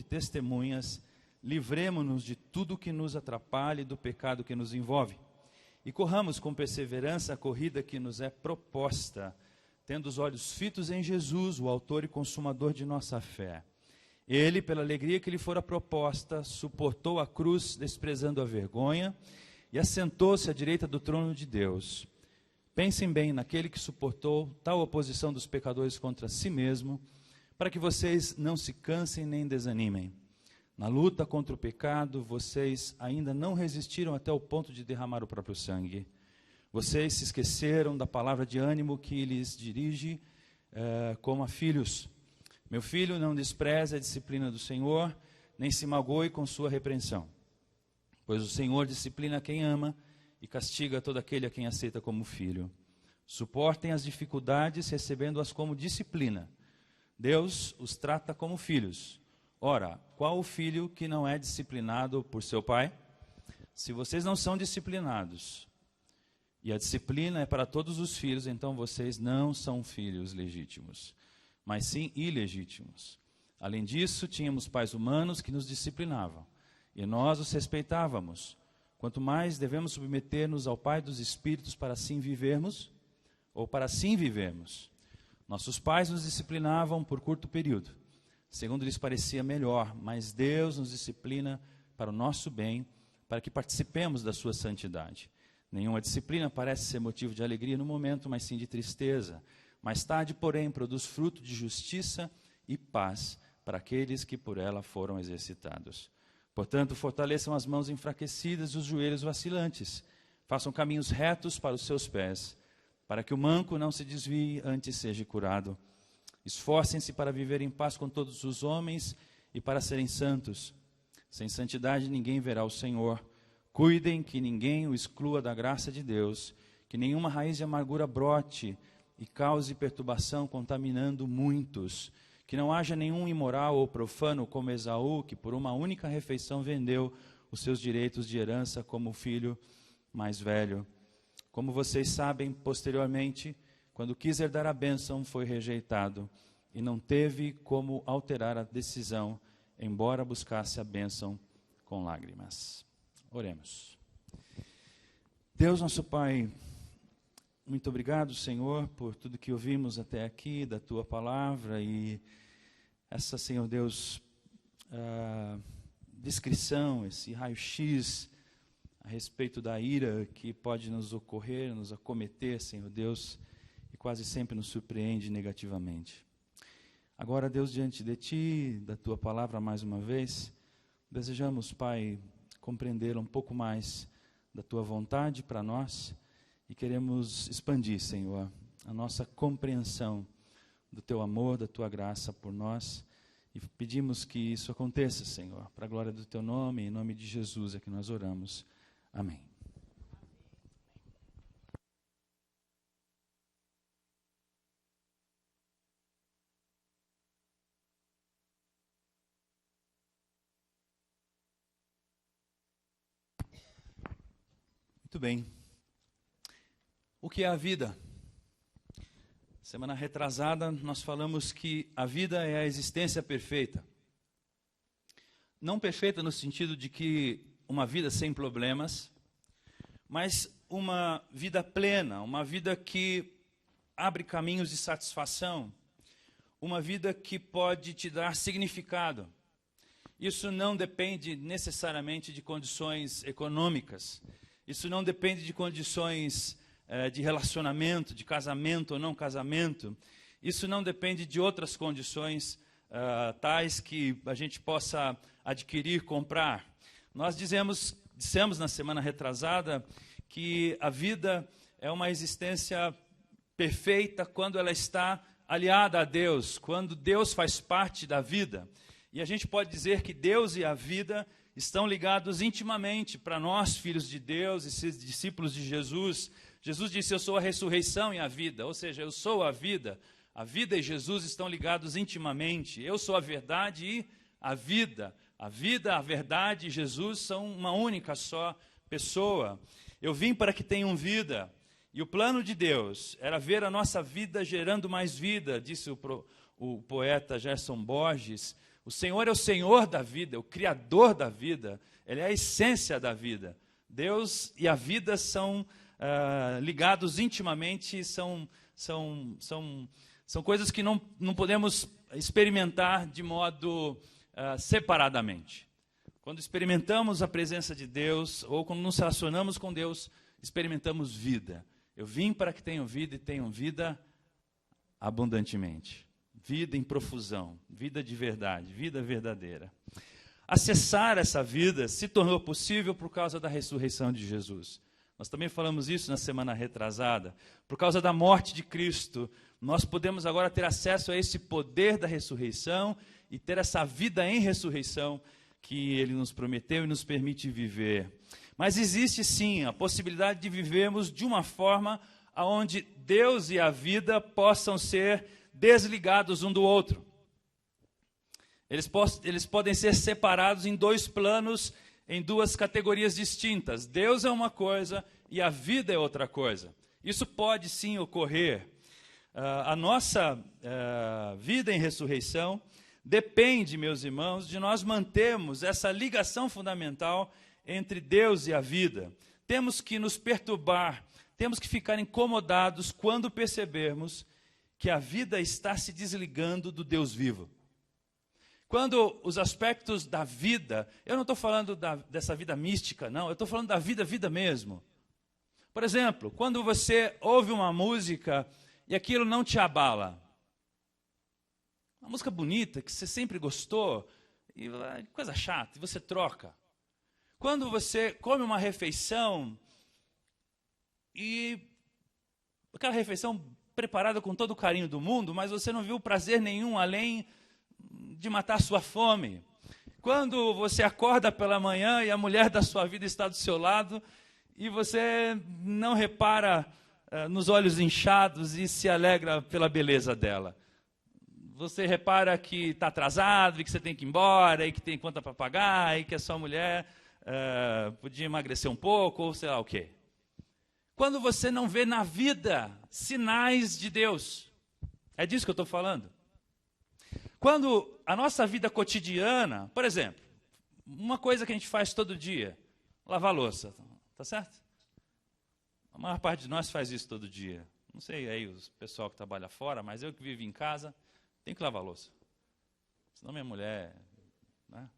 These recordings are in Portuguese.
testemunhas, livremo-nos de tudo que nos atrapalhe e do pecado que nos envolve. E corramos com perseverança a corrida que nos é proposta, tendo os olhos fitos em Jesus, o autor e consumador de nossa fé. Ele, pela alegria que lhe fora proposta, suportou a cruz, desprezando a vergonha, e assentou-se à direita do trono de Deus. Pensem bem naquele que suportou tal oposição dos pecadores contra si mesmo, para que vocês não se cansem nem desanimem. Na luta contra o pecado, vocês ainda não resistiram até o ponto de derramar o próprio sangue. Vocês se esqueceram da palavra de ânimo que lhes dirige como a filhos. Meu filho, não despreze a disciplina do Senhor, nem se magoe com sua repreensão. Pois o Senhor disciplina quem ama e castiga todo aquele a quem aceita como filho. Suportem as dificuldades, recebendo-as como disciplina. Deus os trata como filhos. Ora, qual o filho que não é disciplinado por seu pai? Se vocês não são disciplinados, e a disciplina é para todos os filhos, então vocês não são filhos legítimos, mas sim ilegítimos. Além disso, tínhamos pais humanos que nos disciplinavam, e nós os respeitávamos. Quanto mais devemos submeter-nos ao Pai dos Espíritos para assim vivermos, Nossos pais nos disciplinavam por curto período, segundo lhes parecia melhor, mas Deus nos disciplina para o nosso bem, para que participemos da sua santidade. Nenhuma disciplina parece ser motivo de alegria no momento, mas sim de tristeza. Mais tarde, porém, produz fruto de justiça e paz para aqueles que por ela foram exercitados. Portanto, fortaleçam as mãos enfraquecidas e os joelhos vacilantes. Façam caminhos retos para os seus pés, para que o manco não se desvie, antes seja curado. Esforcem-se para viver em paz com todos os homens e para serem santos. Sem santidade ninguém verá o Senhor. Cuidem que ninguém o exclua da graça de Deus, que nenhuma raiz de amargura brote e cause perturbação, contaminando muitos. Que não haja nenhum imoral ou profano como Esaú, que por uma única refeição vendeu os seus direitos de herança como filho mais velho. Como vocês sabem, posteriormente, quando quis herdar a bênção, foi rejeitado e não teve como alterar a decisão, embora buscasse a bênção com lágrimas. Oremos. Deus, nosso Pai, muito obrigado, Senhor, por tudo que ouvimos até aqui da Tua palavra e essa, Senhor Deus, descrição, esse raio-x a respeito da ira que pode nos ocorrer, nos acometer, Senhor Deus, e quase sempre nos surpreende negativamente. Agora, Deus, diante de Ti, da Tua palavra mais uma vez, desejamos, Pai, compreender um pouco mais da Tua vontade para nós e queremos expandir, Senhor, a nossa compreensão do Teu amor, da Tua graça por nós e pedimos que isso aconteça, Senhor, para a glória do Teu nome, em nome de Jesus é que nós oramos. Amém. Muito bem. O que é a vida? Semana retrasada nós falamos que a vida é a existência perfeita. Não perfeita no sentido de que uma vida sem problemas, mas uma vida plena, uma vida que abre caminhos de satisfação, uma vida que pode te dar significado. Isso não depende necessariamente de condições econômicas, isso não depende de condições de relacionamento, de casamento ou não casamento, isso não depende de outras condições tais que a gente possa adquirir, comprar. Nós dissemos na semana retrasada que a vida é uma existência perfeita quando ela está aliada a Deus, quando Deus faz parte da vida. E a gente pode dizer que Deus e a vida estão ligados intimamente para nós, filhos de Deus e discípulos de Jesus. Jesus disse, eu sou a ressurreição e a vida, ou seja, eu sou a vida. A vida e Jesus estão ligados intimamente. Eu sou a verdade e a vida. A vida, a verdade e Jesus são uma única só pessoa. Eu vim para que tenham vida. E o plano de Deus era ver a nossa vida gerando mais vida, disse o poeta Gerson Borges. O Senhor é o Senhor da vida, é o Criador da vida, Ele é a essência da vida. Deus e a vida são ligados intimamente, são coisas que não podemos experimentar de modo separadamente. Quando experimentamos a presença de Deus, ou quando nos relacionamos com Deus, experimentamos vida. Eu vim para que tenham vida e tenham vida abundantemente. Vida em profusão, vida de verdade, vida verdadeira. Acessar essa vida se tornou possível por causa da ressurreição de Jesus. Nós também falamos isso na semana retrasada. Por causa da morte de Cristo, nós podemos agora ter acesso a esse poder da ressurreição e ter essa vida em ressurreição que Ele nos prometeu e nos permite viver. Mas existe sim a possibilidade de vivermos de uma forma onde Deus e a vida possam ser desligados um do outro. Eles podem ser separados em dois planos, em duas categorias distintas. Deus é uma coisa e a vida é outra coisa. Isso pode sim ocorrer. A nossa vida em ressurreição depende, meus irmãos, de nós mantermos essa ligação fundamental entre Deus e a vida. Temos que nos perturbar, temos que ficar incomodados quando percebermos que a vida está se desligando do Deus vivo. Quando os aspectos da vida, eu não estou falando dessa vida mística, não, eu estou falando da vida mesmo. Por exemplo, quando você ouve uma música e aquilo não te abala, uma música bonita, que você sempre gostou, e coisa chata, e você troca. Quando você come uma refeição, e aquela refeição preparada com todo o carinho do mundo, mas você não viu prazer nenhum além de matar a sua fome. Quando você acorda pela manhã e a mulher da sua vida está do seu lado, e você não repara nos olhos inchados e se alegra pela beleza dela. Você repara que está atrasado, e que você tem que ir embora, e que tem conta para pagar, e que a sua mulher podia emagrecer um pouco, ou sei lá o quê. Quando você não vê na vida sinais de Deus, é disso que eu estou falando. Quando a nossa vida cotidiana, por exemplo, uma coisa que a gente faz todo dia, lavar louça, tá certo? A maior parte de nós faz isso todo dia. Não sei aí o pessoal que trabalha fora, mas eu que vivo em casa, tenho que lavar louça. Senão minha mulher, né?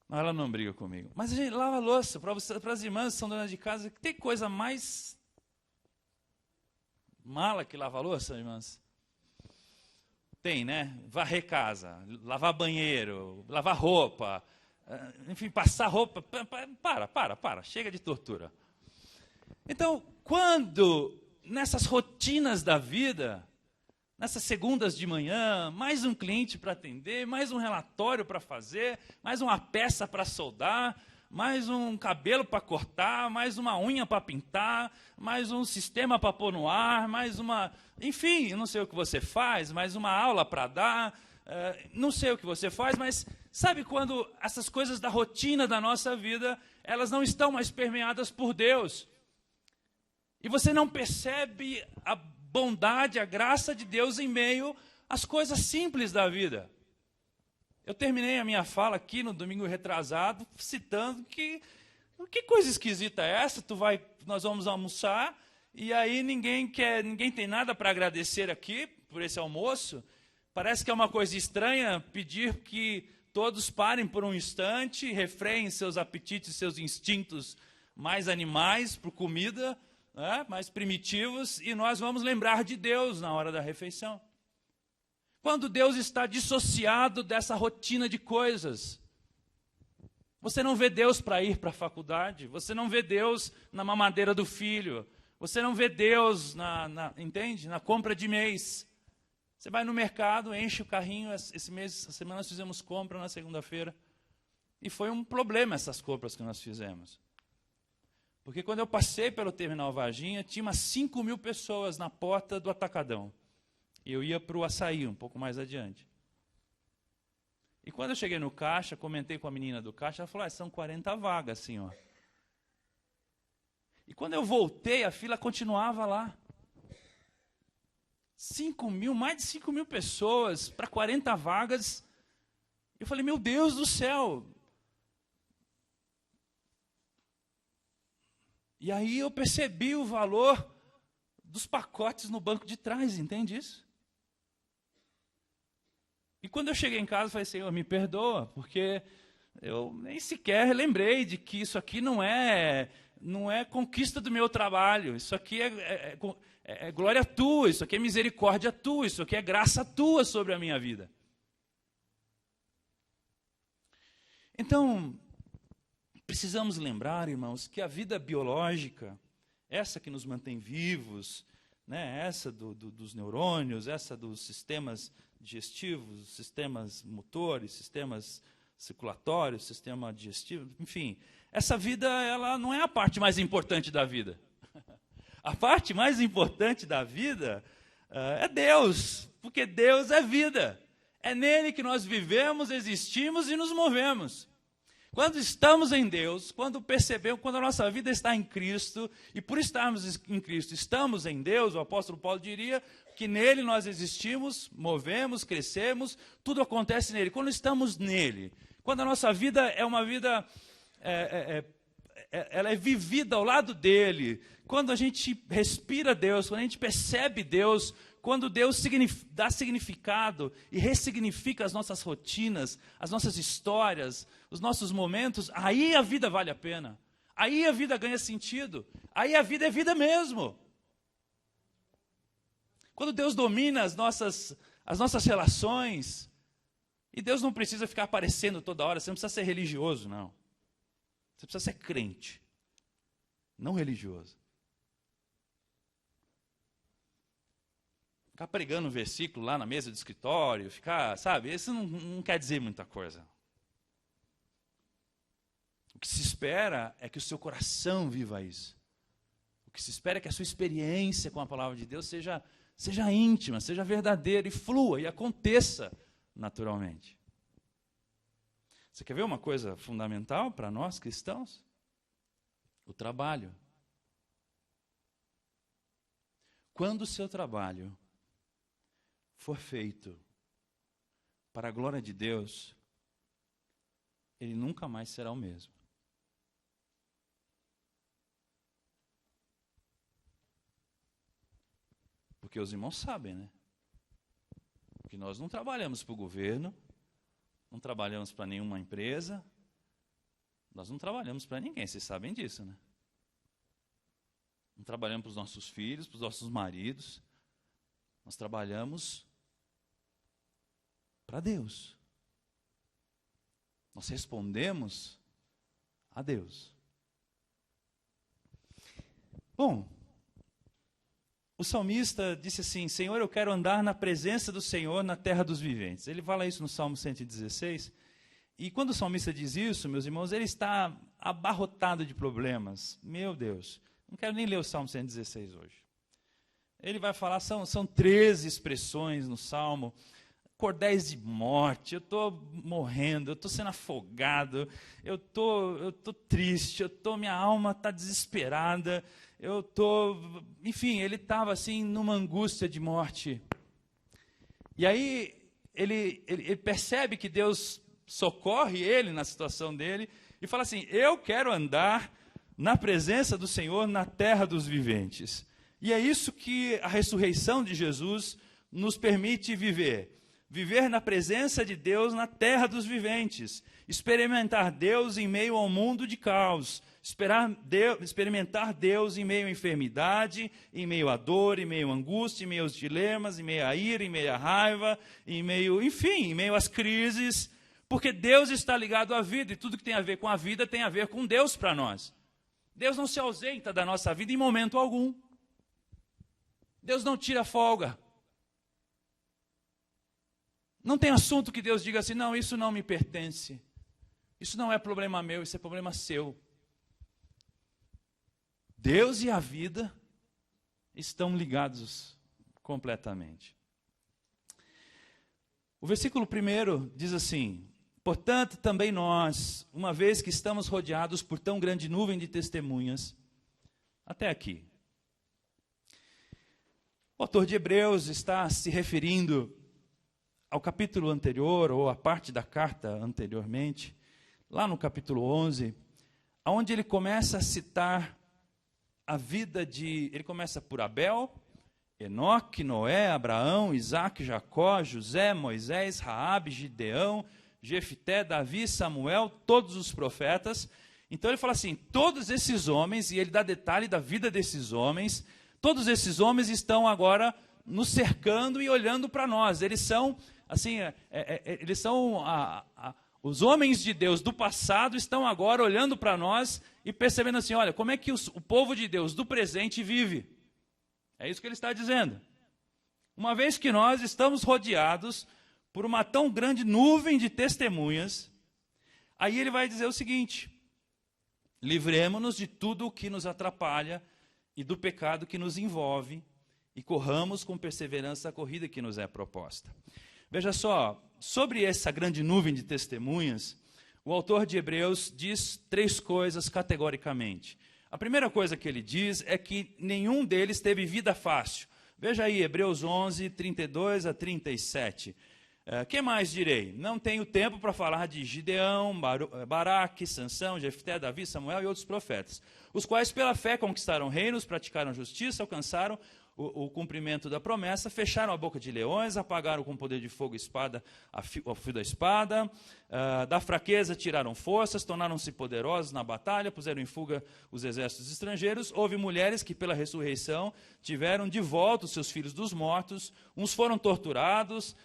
Não, ela não briga comigo. Mas a gente lava a louça para as irmãs que são donas de casa. Tem coisa mais mala que lavar louça, irmãs? Tem, né? Varrer casa, lavar banheiro, lavar roupa, enfim, passar roupa. Para, chega de tortura. Então, quando nessas rotinas da vida, nessas segundas de manhã, mais um cliente para atender, mais um relatório para fazer, mais uma peça para soldar, mais um cabelo para cortar, mais uma unha para pintar, mais um sistema para pôr no ar, mais uma... Enfim, eu não sei o que você faz, mais uma aula para dar, não sei o que você faz, mas sabe quando essas coisas da rotina da nossa vida, elas não estão mais permeadas por Deus. E você não percebe a bondade, a graça de Deus em meio às coisas simples da vida. Eu terminei a minha fala aqui no domingo retrasado, citando que coisa esquisita é essa? Nós vamos almoçar, e aí ninguém tem nada para agradecer aqui por esse almoço. Parece que é uma coisa estranha pedir que todos parem por um instante, refreiem seus apetites, seus instintos mais animais por comida, mais primitivos, e nós vamos lembrar de Deus na hora da refeição. Quando Deus está dissociado dessa rotina de coisas, você não vê Deus para ir para a faculdade, você não vê Deus na mamadeira do filho, você não vê Deus entende? Na compra de mês. Você vai no mercado, enche o carrinho, essa semana nós fizemos compra na segunda-feira, e foi um problema essas compras que nós fizemos. Porque quando eu passei pelo Terminal Varginha, tinha umas 5.000 pessoas na porta do Atacadão. E eu ia para o Açaí, um pouco mais adiante. E quando eu cheguei no caixa, comentei com a menina do caixa, ela falou, são 40 vagas, senhor. E quando eu voltei, a fila continuava lá. 5.000, mais de 5.000 pessoas para 40 vagas. Eu falei, meu Deus do céu. E aí eu percebi o valor dos pacotes no banco de trás, entende isso? E quando eu cheguei em casa, eu falei, Senhor, me perdoa, porque eu nem sequer lembrei de que isso aqui não é conquista do meu trabalho, isso aqui é glória tua, isso aqui é misericórdia tua, isso aqui é graça tua sobre a minha vida. Então, precisamos lembrar, irmãos, que a vida biológica, essa que nos mantém vivos, né, essa dos neurônios, essa dos sistemas digestivos, sistemas motores, sistemas circulatórios, sistema digestivo, enfim, essa vida ela não é a parte mais importante da vida. A parte mais importante da vida é Deus, porque Deus é vida. É nele que nós vivemos, existimos e nos movemos. Quando estamos em Deus, quando percebemos, quando a nossa vida está em Cristo, e por estarmos em Cristo, estamos em Deus, o apóstolo Paulo diria que nele nós existimos, movemos, crescemos, tudo acontece nele. Quando estamos nele, quando a nossa vida é uma vida, ela é vivida ao lado dele, quando a gente respira Deus, quando a gente percebe Deus, quando Deus dá significado e ressignifica as nossas rotinas, as nossas histórias, os nossos momentos, aí a vida vale a pena. Aí a vida ganha sentido. Aí a vida é vida mesmo. Quando Deus domina as nossas relações, e Deus não precisa ficar aparecendo toda hora, você não precisa ser religioso, não. Você precisa ser crente, não religioso. Ficar pregando um versículo lá na mesa do escritório, ficar, sabe, isso não quer dizer muita coisa. O que se espera é que o seu coração viva isso. O que se espera é que a sua experiência com a palavra de Deus seja íntima, seja verdadeira e flua e aconteça naturalmente. Você quer ver uma coisa fundamental para nós cristãos? O trabalho. Quando o seu trabalho for feito para a glória de Deus, ele nunca mais será o mesmo. Porque os irmãos sabem, né? Que nós não trabalhamos para o governo, não trabalhamos para nenhuma empresa, nós não trabalhamos para ninguém, vocês sabem disso, né? Não trabalhamos para os nossos filhos, para os nossos maridos, nós trabalhamos para Deus. Nós respondemos a Deus. Bom, o salmista disse assim, Senhor, eu quero andar na presença do Senhor na terra dos viventes. Ele fala isso no Salmo 116. E quando o salmista diz isso, meus irmãos, ele está abarrotado de problemas. Meu Deus, não quero nem ler o Salmo 116 hoje. Ele vai falar, são 13 expressões no Salmo, cordéis de morte, eu estou morrendo, eu estou sendo afogado, eu estou triste, minha alma está desesperada, enfim, ele estava assim numa angústia de morte. E aí ele percebe que Deus socorre ele na situação dele e fala assim, eu quero andar na presença do Senhor na terra dos viventes. E é isso que a ressurreição de Jesus nos permite viver. Viver na presença de Deus na terra dos viventes. Experimentar Deus em meio ao mundo de caos. Experimentar Deus em meio à enfermidade, em meio à dor, em meio à angústia, em meio aos dilemas, em meio à ira, em meio à raiva, em meio às crises. Porque Deus está ligado à vida e tudo que tem a ver com a vida tem a ver com Deus para nós. Deus não se ausenta da nossa vida em momento algum. Deus não tira folga. Não tem assunto que Deus diga assim, não, isso não me pertence. Isso não é problema meu, isso é problema seu. Deus e a vida estão ligados completamente. O versículo 1 diz assim, portanto, também nós, uma vez que estamos rodeados por tão grande nuvem de testemunhas, até aqui. O autor de Hebreus está se referindo ao capítulo anterior, ou à parte da carta anteriormente, lá no capítulo 11, onde ele começa a citar a vida de... Ele começa por Abel, Enoque, Noé, Abraão, Isaque, Jacó, José, Moisés, Raabe, Gideão, Jefté, Davi, Samuel, todos os profetas. Então ele fala assim, todos esses homens, e ele dá detalhe da vida desses homens, todos esses homens estão agora nos cercando e olhando para nós. Eles são, assim, os homens de Deus do passado estão agora olhando para nós e percebendo assim, olha, como é que o povo de Deus do presente vive. É isso que ele está dizendo. Uma vez que nós estamos rodeados por uma tão grande nuvem de testemunhas, aí ele vai dizer o seguinte, livremo-nos de tudo o que nos atrapalha e do pecado que nos envolve, e corramos com perseverança a corrida que nos é proposta. Veja só, sobre essa grande nuvem de testemunhas, o autor de Hebreus diz 3 coisas categoricamente. A primeira coisa que ele diz é que nenhum deles teve vida fácil. Veja aí, Hebreus 11, 32 a 37. Que mais direi? Não tenho tempo para falar de Gideão, Baraque, Sansão, Jefté, Davi, Samuel e outros profetas, os quais pela fé conquistaram reinos, praticaram justiça, alcançaram o cumprimento da promessa, fecharam a boca de leões, apagaram com poder de fogo e espada ao fio da espada, da fraqueza tiraram forças, tornaram-se poderosos na batalha, puseram em fuga os exércitos estrangeiros. Houve mulheres que pela ressurreição tiveram de volta os seus filhos dos mortos, uns foram torturados,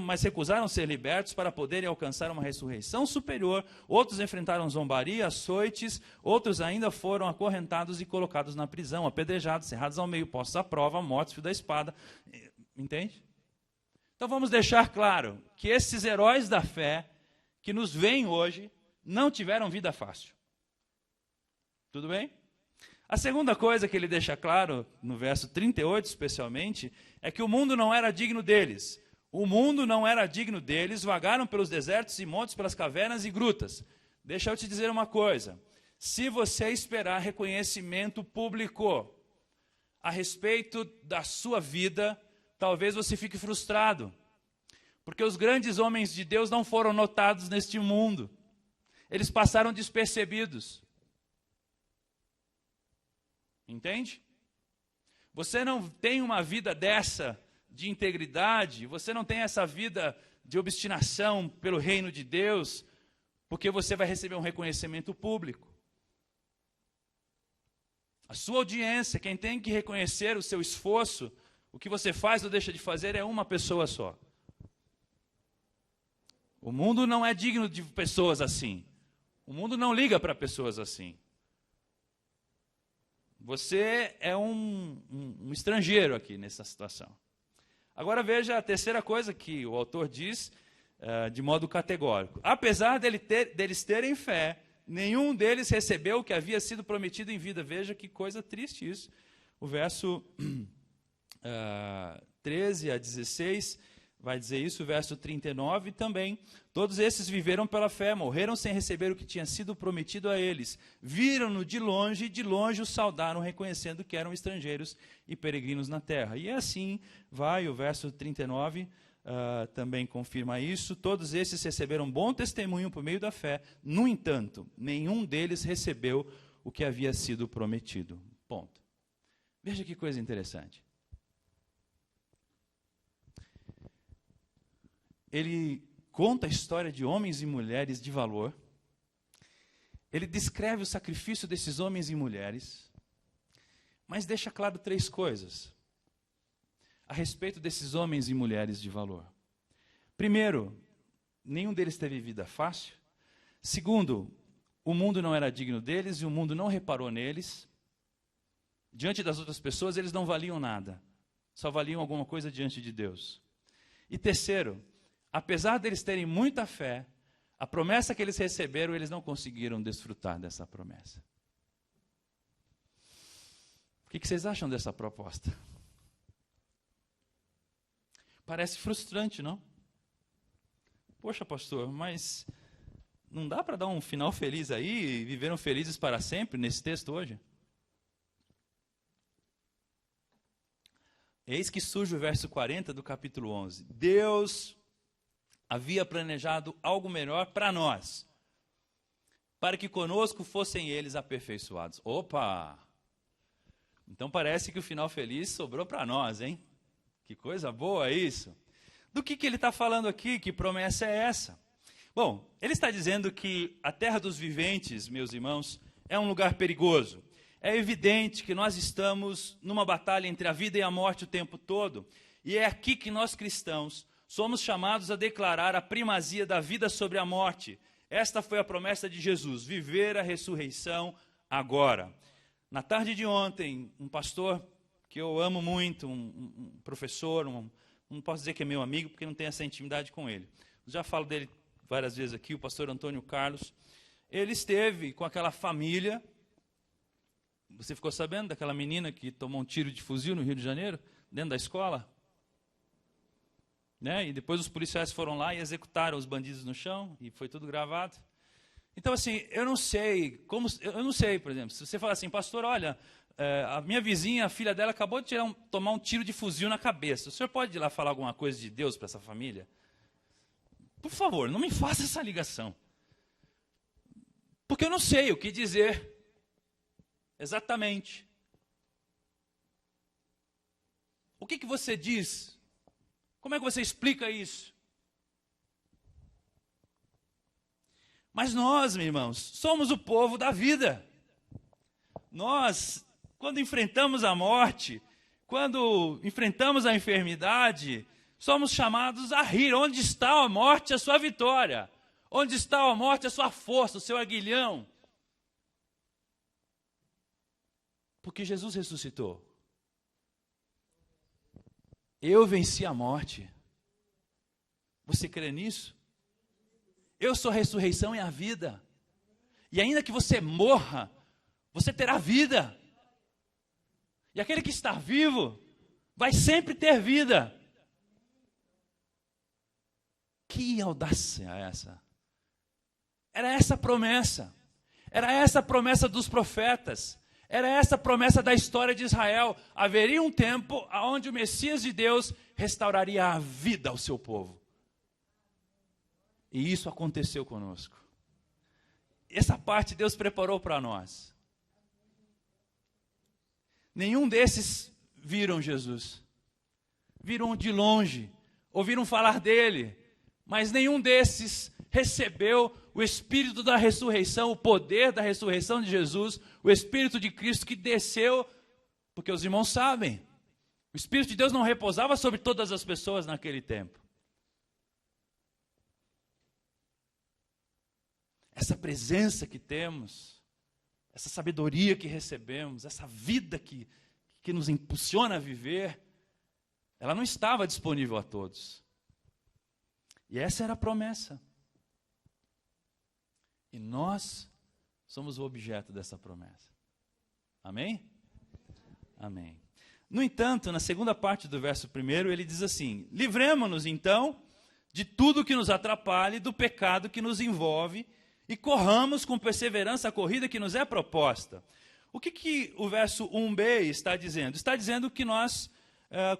mas recusaram ser libertos para poderem alcançar uma ressurreição superior, outros enfrentaram zombaria, açoites, outros ainda foram acorrentados e colocados na prisão, apedrejados, cerrados ao meio, postos à prova, mortos, fio da espada. Entende? Então vamos deixar claro que esses heróis da fé que nos veem hoje não tiveram vida fácil. Tudo bem? A segunda coisa que ele deixa claro, no verso 38 especialmente, é que o mundo não era digno deles. O mundo não era digno deles, vagaram pelos desertos e montes, pelas cavernas e grutas. Deixa eu te dizer uma coisa, se você esperar reconhecimento público a respeito da sua vida, talvez você fique frustrado, porque os grandes homens de Deus não foram notados neste mundo, eles passaram despercebidos. Entende? Você não tem uma vida dessa, de integridade, você não tem essa vida de obstinação pelo reino de Deus, porque você vai receber um reconhecimento público. A sua audiência, quem tem que reconhecer o seu esforço, o que você faz ou deixa de fazer é uma pessoa só. O mundo não é digno de pessoas assim. O mundo não liga para pessoas assim. Você é um estrangeiro aqui nessa situação. Agora veja a terceira coisa que o autor diz de modo categórico. Apesar deles terem fé, nenhum deles recebeu o que havia sido prometido em vida. Veja que coisa triste isso. O verso 13 a 16 vai dizer isso, o verso 39 também. Todos esses viveram pela fé, morreram sem receber o que tinha sido prometido a eles. Viram-no de longe o saudaram, reconhecendo que eram estrangeiros e peregrinos na terra. E assim vai, o verso 39 também confirma isso. Todos esses receberam bom testemunho por meio da fé. No entanto, nenhum deles recebeu o que havia sido prometido. Ponto. Veja que coisa interessante. Ele conta a história de homens e mulheres de valor. Ele descreve o sacrifício desses homens e mulheres, mas deixa claro 3 coisas a respeito desses homens e mulheres de valor. Primeiro, nenhum deles teve vida fácil. Segundo, o mundo não era digno deles e o mundo não reparou neles. Diante das outras pessoas, eles não valiam nada. Só valiam alguma coisa diante de Deus. E terceiro, apesar deles terem muita fé, a promessa que eles receberam, eles não conseguiram desfrutar dessa promessa. O que vocês acham dessa proposta? Parece frustrante, não? Poxa, pastor, mas não dá para dar um final feliz aí e viveram felizes para sempre nesse texto hoje? Eis que surge o verso 40 do capítulo 11. Deus havia planejado algo melhor para nós, para que conosco fossem eles aperfeiçoados. Opa! Então parece que o final feliz sobrou para nós, hein? Que coisa boa isso! Do que ele está falando aqui? Que promessa é essa? Bom, ele está dizendo que a terra dos viventes, meus irmãos, é um lugar perigoso. É evidente que nós estamos numa batalha entre a vida e a morte o tempo todo, e é aqui que nós cristãos somos chamados a declarar a primazia da vida sobre a morte. Esta foi a promessa de Jesus, viver a ressurreição agora. Na tarde de ontem, um pastor que eu amo muito, um professor, não posso dizer que é meu amigo, porque não tenho essa intimidade com ele. Já falo dele várias vezes aqui, o pastor Antônio Carlos. Ele esteve com aquela família. Você ficou sabendo daquela menina que tomou um tiro de fuzil no Rio de Janeiro, dentro da escola? Né? E depois os policiais foram lá e executaram os bandidos no chão, e foi tudo gravado. Então, assim, eu não sei, por exemplo, se você falar assim, pastor, olha, a minha vizinha, a filha dela, acabou de tomar um tiro de fuzil na cabeça. O senhor pode ir lá falar alguma coisa de Deus para essa família? Por favor, não me faça essa ligação. Porque eu não sei o que dizer exatamente. O que você diz? Como é que você explica isso? Mas nós, meus irmãos, somos o povo da vida. Nós, quando enfrentamos a morte, quando enfrentamos a enfermidade, somos chamados a rir. Onde está a morte, a sua vitória? Onde está a morte, a sua força, o seu aguilhão? Porque Jesus ressuscitou. Eu venci a morte. Você crê nisso? Eu sou a ressurreição e a vida. E ainda que você morra, você terá vida. E aquele que está vivo vai sempre ter vida. Que audácia é essa? Era essa a promessa. Era essa a promessa dos profetas. Era essa a promessa da história de Israel. Haveria um tempo onde o Messias de Deus restauraria a vida ao seu povo. E isso aconteceu conosco. Essa parte Deus preparou para nós. Nenhum desses viram Jesus. Viram de longe, ouviram falar dele, mas nenhum desses recebeu o Espírito da ressurreição, o poder da ressurreição de Jesus, o Espírito de Cristo que desceu, porque os irmãos sabem, o Espírito de Deus não repousava sobre todas as pessoas naquele tempo. Essa presença que temos, essa sabedoria que recebemos, essa vida que nos impulsiona a viver, ela não estava disponível a todos. E essa era a promessa. E nós somos o objeto dessa promessa. Amém? Amém. No entanto, na segunda parte do verso 1, ele diz assim: livremo-nos, então, de tudo que nos atrapalhe, do pecado que nos envolve, e corramos com perseverança a corrida que nos é proposta. O que o verso 1b está dizendo? Está dizendo que nós,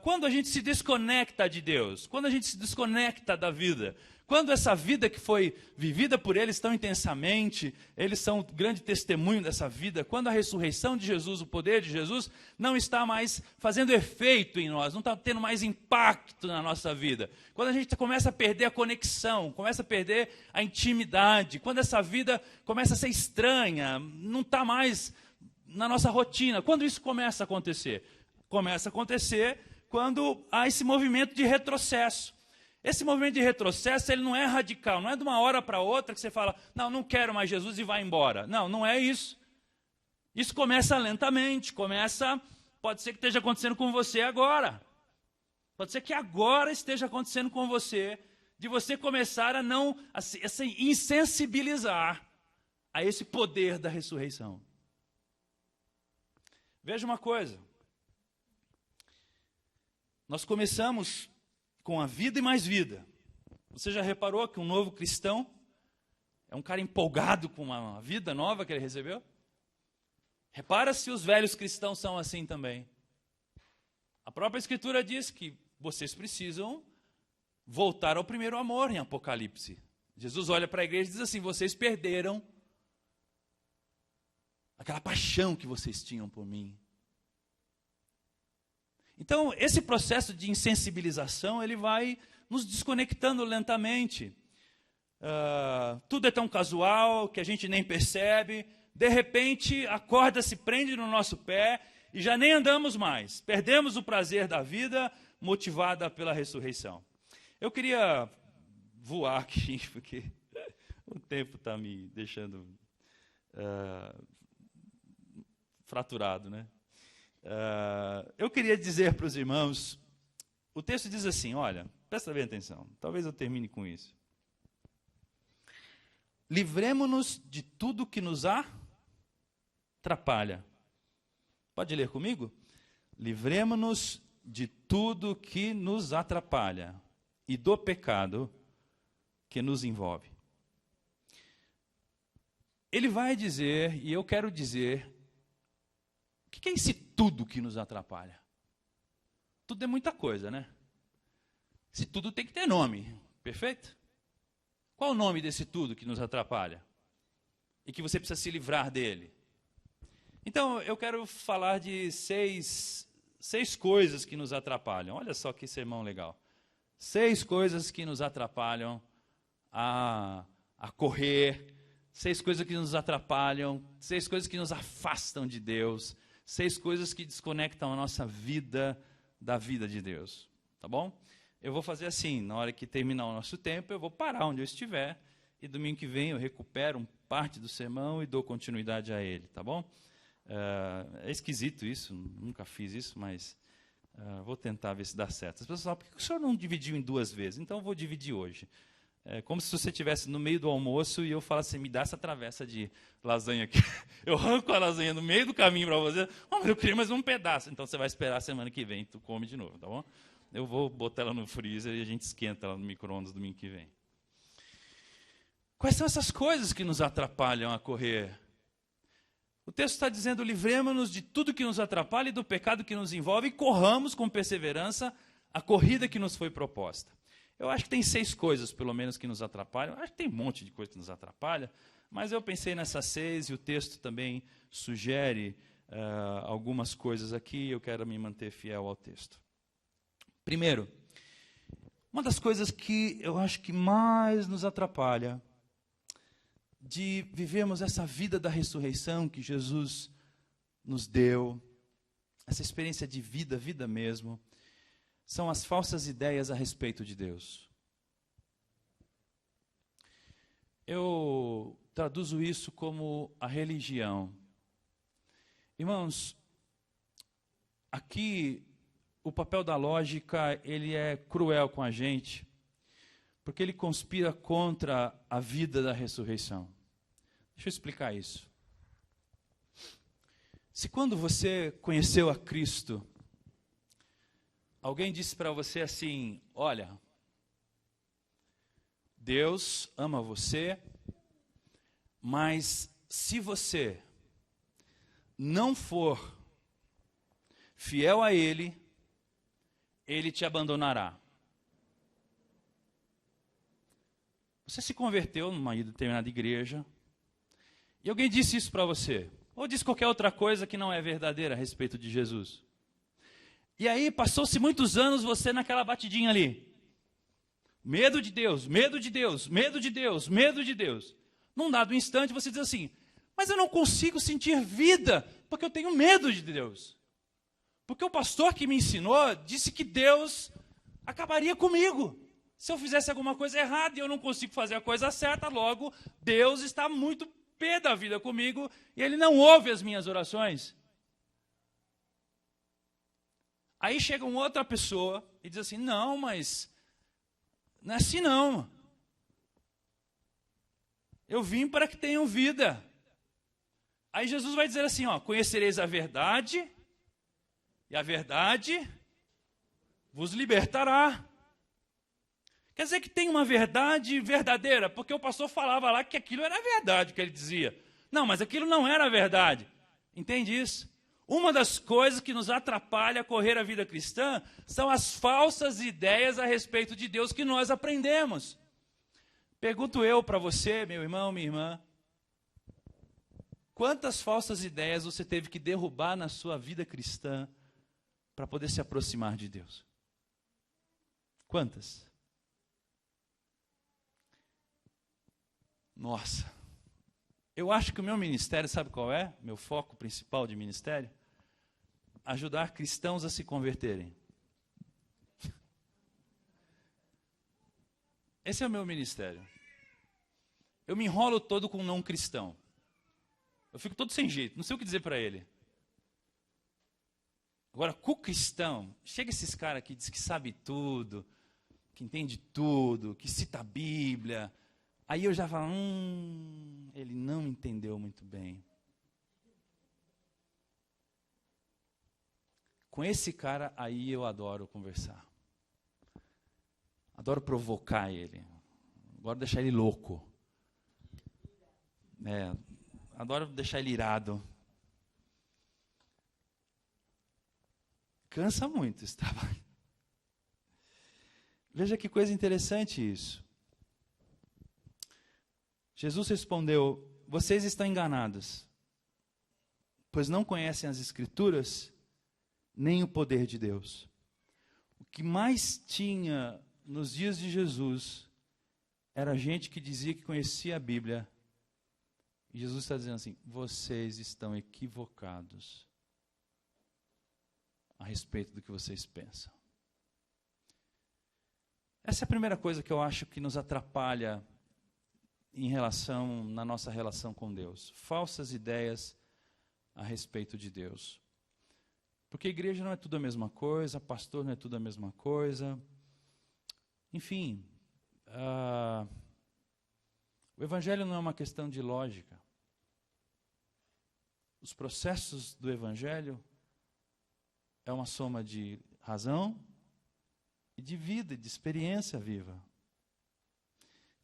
quando a gente se desconecta de Deus, quando a gente se desconecta da vida, quando essa vida que foi vivida por eles tão intensamente, eles são um grande testemunho dessa vida, quando a ressurreição de Jesus, o poder de Jesus, não está mais fazendo efeito em nós, não está tendo mais impacto na nossa vida, quando a gente começa a perder a conexão, começa a perder a intimidade, quando essa vida começa a ser estranha, não está mais na nossa rotina, quando isso começa a acontecer? Começa a acontecer quando há esse movimento de retrocesso. Esse movimento de retrocesso, ele não é radical, não é de uma hora para outra que você fala, não quero mais Jesus e vai embora. Não é isso. Isso começa lentamente, pode ser que esteja acontecendo com você agora. Pode ser que agora esteja acontecendo com você, de você começar a se insensibilizar a esse poder da ressurreição. Veja uma coisa. Nós começamos com a vida e mais vida. Você já reparou que um novo cristão é um cara empolgado com uma vida nova que ele recebeu? Repara se os velhos cristãos são assim também. A própria Escritura diz que vocês precisam voltar ao primeiro amor em Apocalipse. Jesus olha para a igreja e diz assim: vocês perderam aquela paixão que vocês tinham por mim. Então, esse processo de insensibilização, ele vai nos desconectando lentamente. Tudo é tão casual que a gente nem percebe. De repente, a corda se prende no nosso pé e já nem andamos mais. Perdemos o prazer da vida motivada pela ressurreição. Eu queria voar aqui, porque o tempo está me deixando fraturado, né? Eu queria dizer para os irmãos, o texto diz assim, olha, presta bem atenção, talvez eu termine com isso. Livremo-nos de tudo que nos atrapalha. Pode ler comigo? Livremo-nos de tudo que nos atrapalha e do pecado que nos envolve. Ele vai dizer, e eu quero dizer, o que é esse tudo que nos atrapalha? Tudo é muita coisa, né? Esse tudo tem que ter nome, perfeito? Qual o nome desse tudo que nos atrapalha? E que você precisa se livrar dele? Então, eu quero falar de seis coisas que nos atrapalham. Olha só que sermão legal. 6 coisas que nos atrapalham a correr. 6 coisas que nos atrapalham. 6 coisas que nos afastam de Deus. 6 coisas que desconectam a nossa vida da vida de Deus. Tá bom? Eu vou fazer assim, na hora que terminar o nosso tempo, eu vou parar onde eu estiver, e domingo que vem eu recupero parte do sermão e dou continuidade a ele, tá bom? É esquisito isso, nunca fiz isso, mas vou tentar ver se dá certo. As pessoas falam, por que o senhor não dividiu em 2 vezes? Então eu vou dividir hoje. É como se você estivesse no meio do almoço e eu falasse assim, me dá essa travessa de lasanha aqui. Eu arranco a lasanha no meio do caminho para você. Oh, mas eu queria mais um pedaço. Então você vai esperar a semana que vem, tu come de novo, tá bom? Eu vou botar ela no freezer e a gente esquenta ela no micro-ondas domingo que vem. Quais são essas coisas que nos atrapalham a correr? O texto está dizendo, livremos-nos de tudo que nos atrapalha e do pecado que nos envolve e corramos com perseverança a corrida que nos foi proposta. Eu acho que tem 6 coisas, pelo menos, que nos atrapalham. Acho que tem um monte de coisa que nos atrapalha, mas eu pensei nessas 6 e o texto também sugere algumas coisas aqui. Eu quero me manter fiel ao texto. Primeiro, uma das coisas que eu acho que mais nos atrapalha de vivermos essa vida da ressurreição que Jesus nos deu, essa experiência de vida, vida mesmo, são as falsas ideias a respeito de Deus. Eu traduzo isso como a religião. Irmãos, aqui o papel da lógica, ele é cruel com a gente, porque ele conspira contra a vida da ressurreição. Deixa eu explicar isso. Se quando você conheceu a Cristo, alguém disse para você assim, olha, Deus ama você, mas se você não for fiel a Ele, Ele te abandonará. Você se converteu numa determinada igreja, e alguém disse isso para você, ou disse qualquer outra coisa que não é verdadeira a respeito de Jesus. E aí, passou-se muitos anos você naquela batidinha ali. Medo de Deus, medo de Deus, medo de Deus, medo de Deus. Num dado instante você diz assim, mas eu não consigo sentir vida, porque eu tenho medo de Deus. Porque o pastor que me ensinou disse que Deus acabaria comigo. Se eu fizesse alguma coisa errada e eu não consigo fazer a coisa certa, logo Deus está muito pé da vida comigo e Ele não ouve as minhas orações. Aí chega uma outra pessoa e diz assim, não, mas não é assim não. Eu vim para que tenham vida. Aí Jesus vai dizer assim, ó, conhecereis a verdade e a verdade vos libertará. Quer dizer que tem uma verdade verdadeira, porque o pastor falava lá que aquilo era verdade, o que ele dizia. Não, mas aquilo não era verdade. Entende isso? Uma das coisas que nos atrapalha a correr a vida cristã são as falsas ideias a respeito de Deus que nós aprendemos. Pergunto eu para você, meu irmão, minha irmã, quantas falsas ideias você teve que derrubar na sua vida cristã para poder se aproximar de Deus? Quantas? Nossa, eu acho que o meu ministério, sabe qual é? Meu foco principal de ministério? Ajudar cristãos a se converterem. Esse é o meu ministério. Eu me enrolo todo com um não cristão. Eu fico todo sem jeito, não sei o que dizer para ele. Agora, com o cristão, chega esses caras que diz que sabe tudo, que entende tudo, que cita a Bíblia. Aí eu já falo, ele não entendeu muito bem. Com esse cara aí eu adoro conversar. Adoro provocar ele. Adoro deixar ele louco. Adoro deixar ele irado. Cansa muito esse trabalho. Veja que coisa interessante isso. Jesus respondeu, vocês estão enganados, pois não conhecem as Escrituras, nem o poder de Deus. O que mais tinha nos dias de Jesus era gente que dizia que conhecia a Bíblia. E Jesus está dizendo assim, vocês estão equivocados a respeito do que vocês pensam. Essa é a primeira coisa que eu acho que nos atrapalha na nossa relação com Deus. Falsas ideias a respeito de Deus. Porque a igreja não é tudo a mesma coisa, pastor não é tudo a mesma coisa. Enfim, o evangelho não é uma questão de lógica. Os processos do evangelho é uma soma de razão e de vida, de experiência viva.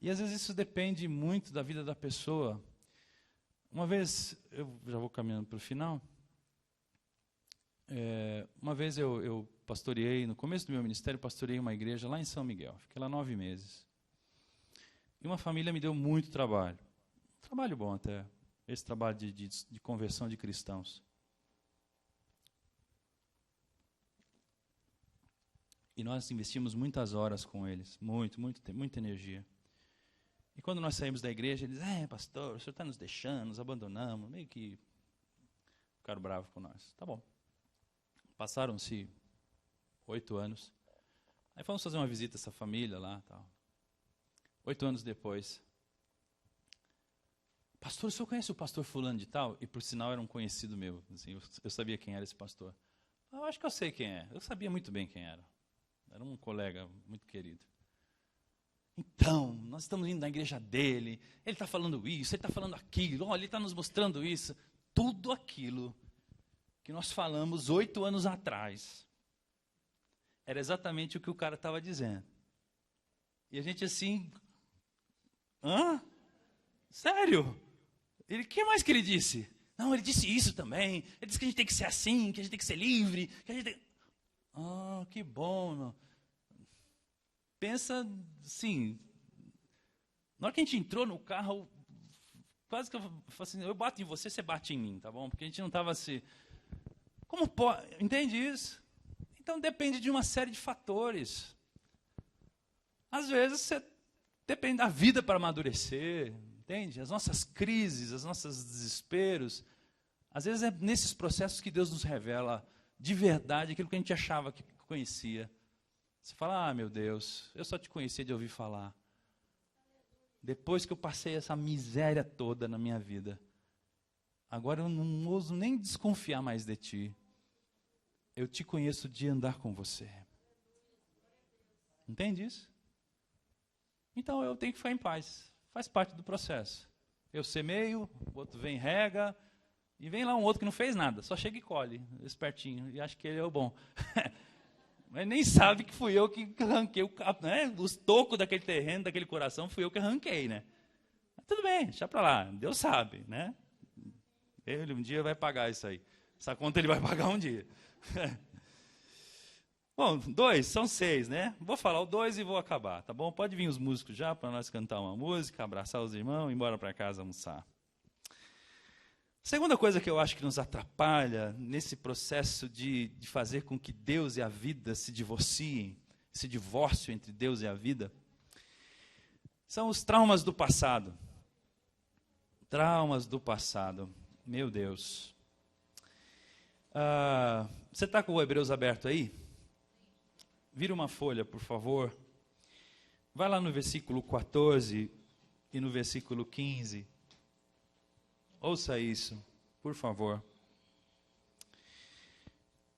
E às vezes isso depende muito da vida da pessoa. Uma vez, eu já vou caminhando para o final, uma vez eu pastoreei, no começo do meu ministério, pastoreei uma igreja lá em São Miguel. Fiquei lá 9 meses. E uma família me deu muito trabalho. Trabalho bom até, esse trabalho de conversão de cristãos. E nós investimos muitas horas com eles, muita energia. E quando nós saímos da igreja, eles pastor, o senhor está nos deixando, nos abandonamos, meio que ficaram bravos com nós. Tá bom. Passaram-se 8 anos. Aí fomos fazer uma visita a essa família lá. Tal. 8 anos depois. Pastor, o senhor conhece o pastor fulano de tal? E por sinal era um conhecido meu. Assim, eu sabia quem era esse pastor. Eu acho que eu sei quem é. Eu sabia muito bem quem era. Era um colega muito querido. Então, nós estamos indo na igreja dele, ele está falando isso, ele está falando aquilo, olha, ele está nos mostrando isso. Tudo aquilo que nós falamos 8 anos atrás, era exatamente o que o cara estava dizendo. E a gente assim, sério? O que mais que ele disse? Não, ele disse isso também, ele disse que a gente tem que ser assim, que a gente tem que ser livre, que a gente tem... que bom, meu. Pensa, assim, na hora que a gente entrou no carro, quase que eu falei assim, eu bato em você, você bate em mim, tá bom? Porque a gente não estava assim, como pode, entende isso? Então depende de uma série de fatores. Às vezes você depende da vida para amadurecer, entende? As nossas crises, os nossos desesperos, às vezes é nesses processos que Deus nos revela de verdade aquilo que a gente achava que conhecia. Você fala, meu Deus, eu só te conhecia de ouvir falar. Depois que eu passei essa miséria toda na minha vida, agora eu não ouso nem desconfiar mais de ti. Eu te conheço de andar com você. Entende isso? Então eu tenho que ficar em paz. Faz parte do processo. Eu semeio, o outro vem rega, e vem lá um outro que não fez nada, só chega e colhe, espertinho, e acha que ele é o bom. Mas nem sabe que fui eu que arranquei os tocos daquele terreno, daquele coração, fui eu que arranquei, né? Mas tudo bem, deixa para lá, Deus sabe, né? Ele um dia vai pagar isso aí. Essa conta ele vai pagar um dia. Bom, 2 são 6, né? Vou falar o 2 e vou acabar, tá bom? Pode vir os músicos já para nós cantar uma música, abraçar os irmãos e ir embora para casa almoçar. Segunda coisa que eu acho que nos atrapalha nesse processo de fazer com que Deus e a vida se divorciem, esse divórcio entre Deus e a vida, são os traumas do passado. Traumas do passado. Meu Deus. Você está com o Hebreus aberto aí? Vira uma folha, por favor. Vai lá no versículo 14 e no versículo 15. Ouça isso, por favor.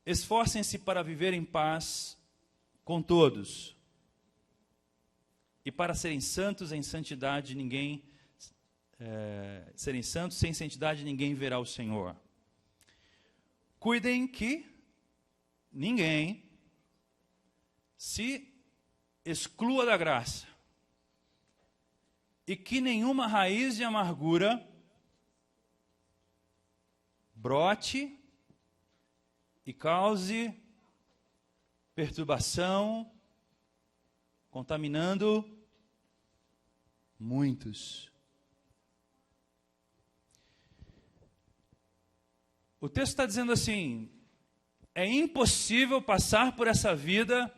Esforcem-se para viver em paz com todos. E para serem santos em santidade, serem santos sem santidade, ninguém verá o Senhor. Cuidem que ninguém se exclua da graça e que nenhuma raiz de amargura brote e cause perturbação, contaminando muitos. O texto está dizendo assim: é impossível passar por essa vida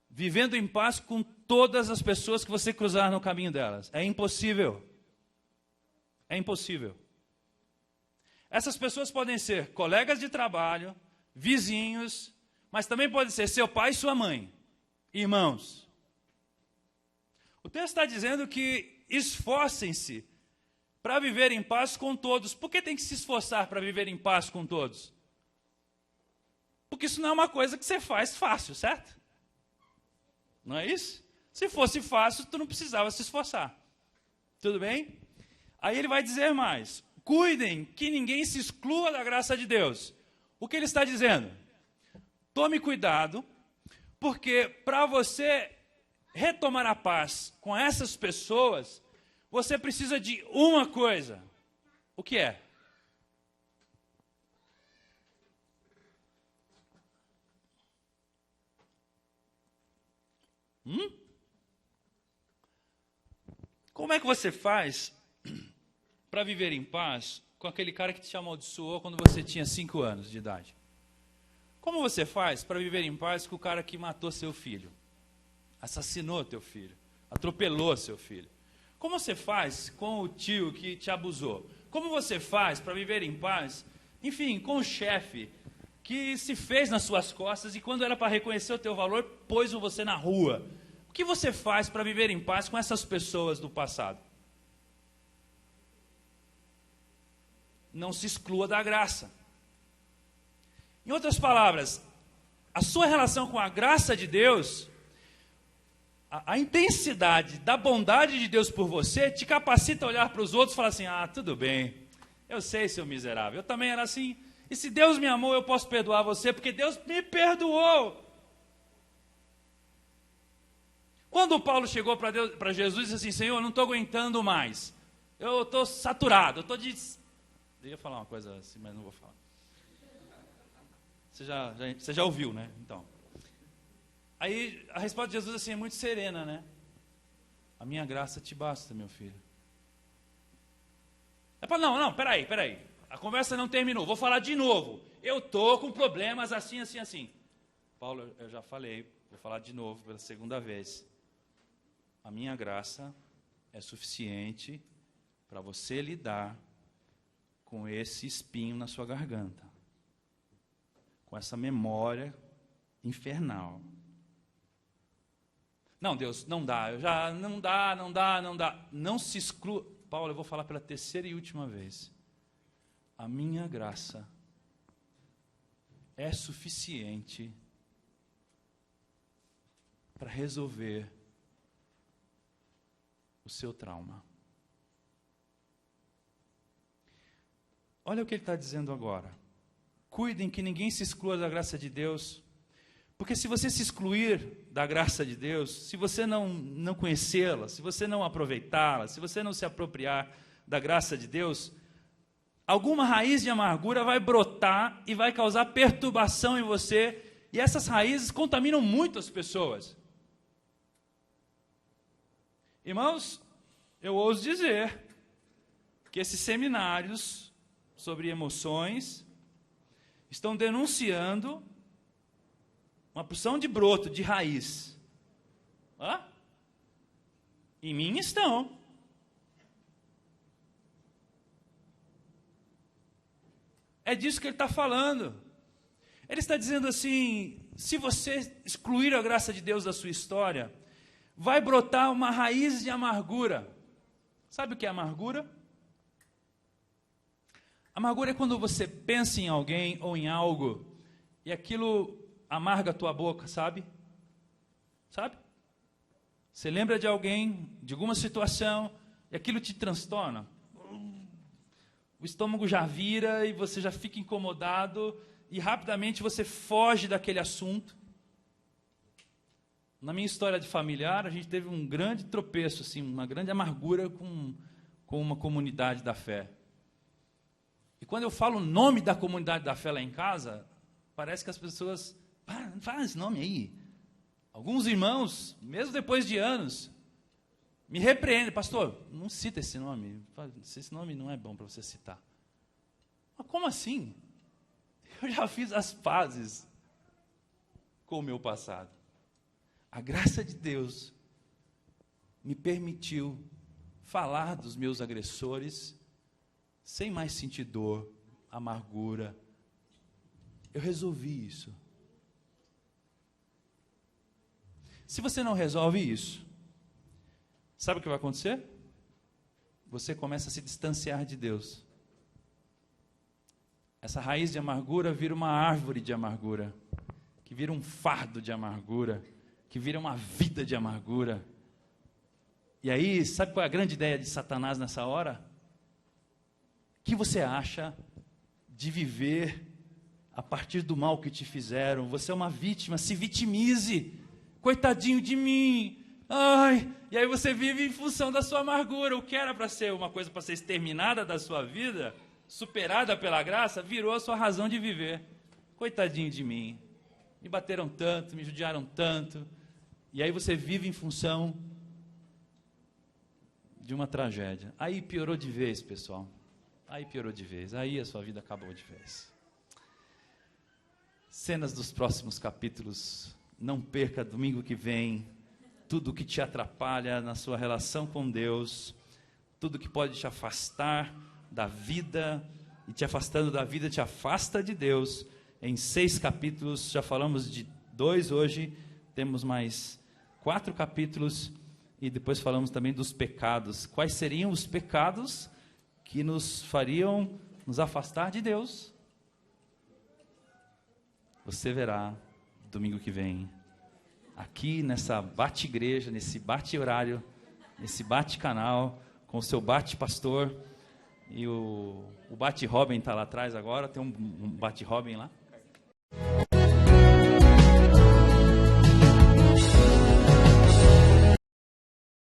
vivendo em paz com todas as pessoas que você cruzar no caminho delas. É impossível. É impossível. Essas pessoas podem ser colegas de trabalho, vizinhos, mas também pode ser seu pai e sua mãe, irmãos. O texto está dizendo que esforcem-se para viver em paz com todos. Por que tem que se esforçar para viver em paz com todos? Porque isso não é uma coisa que você faz fácil, certo? Não é isso? Se fosse fácil, tu não precisava se esforçar. Tudo bem? Aí ele vai dizer mais: cuidem que ninguém se exclua da graça de Deus. O que ele está dizendo? Tome cuidado, porque para você retomar a paz com essas pessoas, você precisa de uma coisa. O que é? Como é que você faz para viver em paz com aquele cara que te amaldiçoou quando você tinha 5 anos de idade? Como você faz para viver em paz com o cara que matou seu filho, assassinou teu filho, atropelou seu filho? Como você faz com o tio que te abusou? Como você faz para viver em paz, enfim, com o chefe que se fez nas suas costas e quando era para reconhecer o teu valor, pôs você na rua? O que você faz para viver em paz com essas pessoas do passado? Não se exclua da graça. Em outras palavras, a sua relação com a graça de Deus, a intensidade da bondade de Deus por você, te capacita a olhar para os outros e falar assim: ah, tudo bem, eu sei, seu miserável, eu também era assim, e se Deus me amou, eu posso perdoar você, porque Deus me perdoou. Quando Paulo chegou para Jesus e disse assim: Senhor, eu não estou aguentando mais, eu estou saturado, eu estou de... Eu ia falar uma coisa assim, mas não vou falar. Você já ouviu, né? Então. Aí a resposta de Jesus assim é muito serena, né? A minha graça te basta, meu filho. É para não, peraí. A conversa não terminou, vou falar de novo. Eu estou com problemas assim. Paulo, eu já falei, vou falar de novo pela segunda vez. A minha graça é suficiente para você lidar com esse espinho na sua garganta, com essa memória infernal. Não, Deus, não dá, não dá. Não se exclua. Paulo, eu vou falar pela terceira e última vez. A minha graça é suficiente para resolver o seu trauma. Olha o que ele está dizendo agora. Cuidem que ninguém se exclua da graça de Deus, porque se você se excluir da graça de Deus, se você não conhecê-la, se você não aproveitá-la, se você não se apropriar da graça de Deus, alguma raiz de amargura vai brotar e vai causar perturbação em você, e essas raízes contaminam muito as pessoas. Irmãos, eu ouso dizer que esses seminários sobre emoções estão denunciando uma porção de broto, de raiz. Em mim estão. É disso que ele está falando. Ele está dizendo assim, se você excluir a graça de Deus da sua história, vai brotar uma raiz de amargura. Sabe o que é amargura? Amargura é quando você pensa em alguém ou em algo e aquilo amarga a tua boca, sabe? Sabe? Você lembra de alguém, de alguma situação, e aquilo te transtorna. O estômago já vira e você já fica incomodado e rapidamente você foge daquele assunto. Na minha história de familiar, a gente teve um grande tropeço, assim, uma grande amargura com uma comunidade da fé. E quando eu falo o nome da comunidade da fé lá em casa, parece que as pessoas... Não fala esse nome aí. Alguns irmãos, mesmo depois de anos, me repreendem. Pastor, não cita esse nome. Esse nome não é bom para você citar. Mas como assim? Eu já fiz as pazes com o meu passado. A graça de Deus me permitiu falar dos meus agressores sem mais sentir dor, amargura. Eu resolvi isso. Se você não resolve isso, sabe o que vai acontecer? Você começa a se distanciar de Deus. Essa raiz de amargura vira uma árvore de amargura, que vira um fardo de amargura, que vira uma vida de amargura. E aí, sabe qual é a grande ideia de Satanás nessa hora? O que você acha de viver a partir do mal que te fizeram? Você é uma vítima, se vitimize. Coitadinho de mim. Ai, e aí você vive em função da sua amargura. O que era para ser uma coisa para ser exterminada da sua vida, superada pela graça, virou a sua razão de viver. Coitadinho de mim. Me bateram tanto, me judiaram tanto. E aí você vive em função de uma tragédia. Aí piorou de vez, pessoal. Aí piorou de vez. Aí a sua vida acabou de vez. Cenas dos próximos capítulos. Não perca domingo que vem. Tudo que te atrapalha na sua relação com Deus. Tudo que pode te afastar da vida. E te afastando da vida, te afasta de Deus. Em 6 capítulos, já falamos de 2 hoje. Temos mais 4 capítulos. E depois falamos também dos pecados. Quais seriam os pecados que nos fariam nos afastar de Deus? Você verá domingo que vem, aqui nessa bate-igreja, nesse bate-horário, nesse bate-canal, com o seu bate-pastor, e o bate-Robin está lá atrás agora, tem um bate-Robin lá.